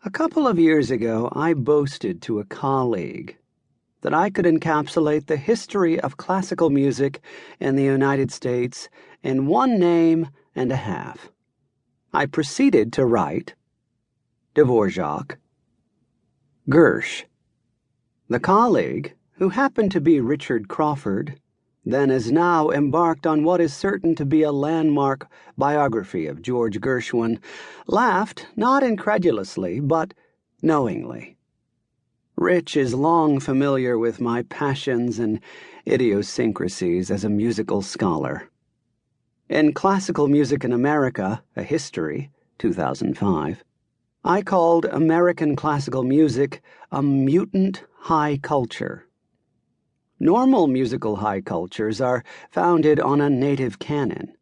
A couple of years ago, I boasted to a colleague that I could encapsulate the history of classical music in the United States in one name and a half. I proceeded to write Dvorak, Gersh. The colleague, who happened to be Richard Crawford, then as now embarked on what is certain to be a landmark biography of George Gershwin, laughed not incredulously, but knowingly. Rich is long familiar with my passions and idiosyncrasies as a musical scholar. In Classical Music in America, A History, 2005, I called American classical music a mutant high culture. Normal musical high cultures are founded on a native canon.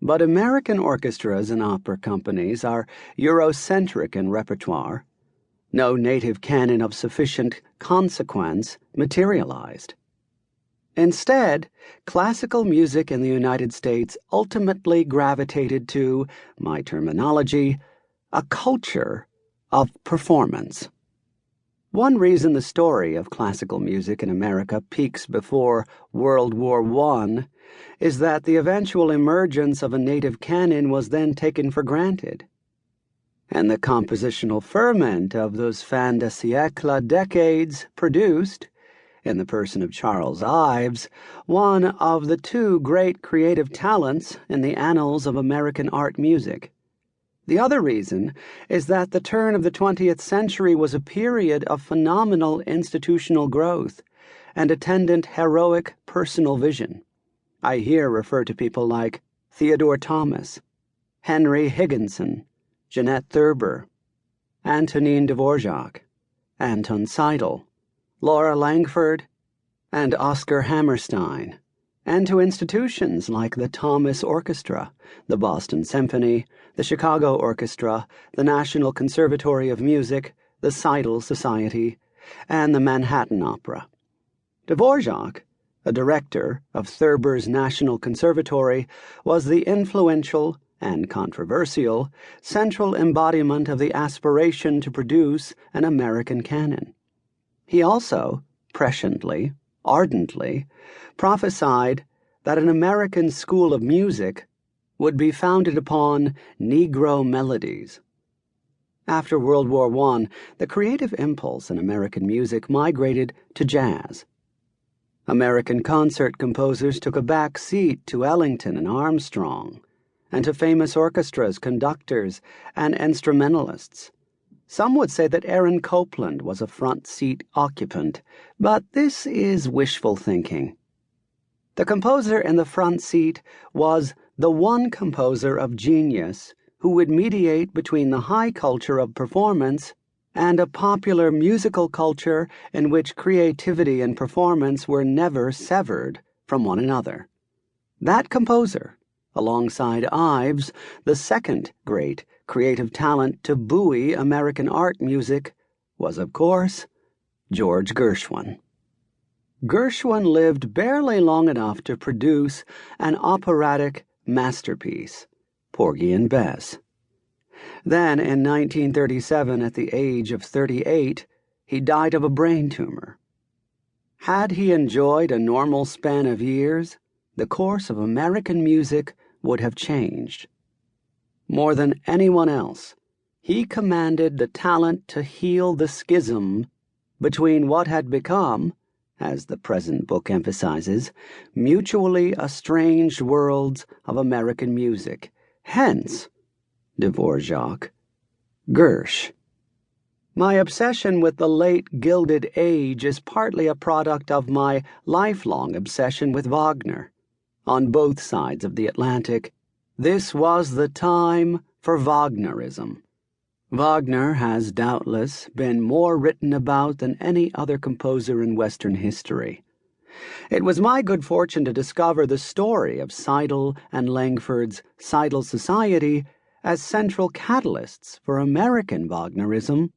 But American orchestras and opera companies are Eurocentric in repertoire. No native canon of sufficient consequence materialized. Instead, classical music in the United States ultimately gravitated to, my terminology, a culture of performance. One reason the story of classical music in America peaks before World War I is that the eventual emergence of a native canon was then taken for granted, and the compositional ferment of those fin de siècle decades produced, in the person of Charles Ives, one of the two great creative talents in the annals of American art music. The other reason is that the turn of the 20th century was a period of phenomenal institutional growth and attendant heroic personal vision. I here refer to people like Theodore Thomas, Henry Higginson, Jeanette Thurber, Antonin Dvorak, Anton Seidel, Laura Langford, and Oscar Hammerstein, and to institutions like the Thomas Orchestra, the Boston Symphony, the Chicago Orchestra, the National Conservatory of Music, the Seidel Society, and the Manhattan Opera. Dvorak, a director of Thurber's National Conservatory, was the influential and controversial central embodiment of the aspiration to produce an American canon. He also, presciently, ardently, prophesied that an American school of music would be founded upon Negro melodies. After World War I, the creative impulse in American music migrated to jazz. American concert composers took a back seat to Ellington and Armstrong, and to famous orchestras, conductors, and instrumentalists. Some would say that Aaron Copland was a front seat occupant, but this is wishful thinking. The composer in the front seat was the one composer of genius who would mediate between the high culture of performance and a popular musical culture in which creativity and performance were never severed from one another. That composer, alongside Ives, the second great creative talent to buoy American art music, was, of course, George Gershwin. Gershwin lived barely long enough to produce an operatic masterpiece, Porgy and Bess. Then, in 1937, at the age of 38, he died of a brain tumor. Had he enjoyed a normal span of years, the course of American music would have changed. More than anyone else, he commanded the talent to heal the schism between what had become, as the present book emphasizes, mutually estranged worlds of American music. Hence, Dvorak, Gersh. My obsession with the late Gilded Age is partly a product of my lifelong obsession with Wagner. On both sides of the Atlantic, this was the time for Wagnerism. Wagner has doubtless been more written about than any other composer in Western history. It was my good fortune to discover the story of Seidel and Langford's Seidel Society as central catalysts for American Wagnerism,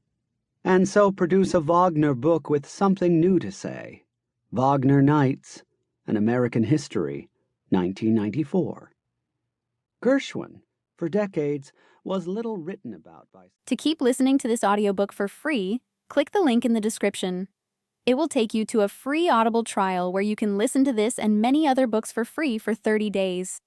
and so produce a Wagner book with something new to say, Wagner Nights, An American History, 1994. Gershwin, for decades, was little written about by. To keep listening to this audiobook for free, click the link in the description. It will take you to a free Audible trial where you can listen to this and many other books for free for 30 days.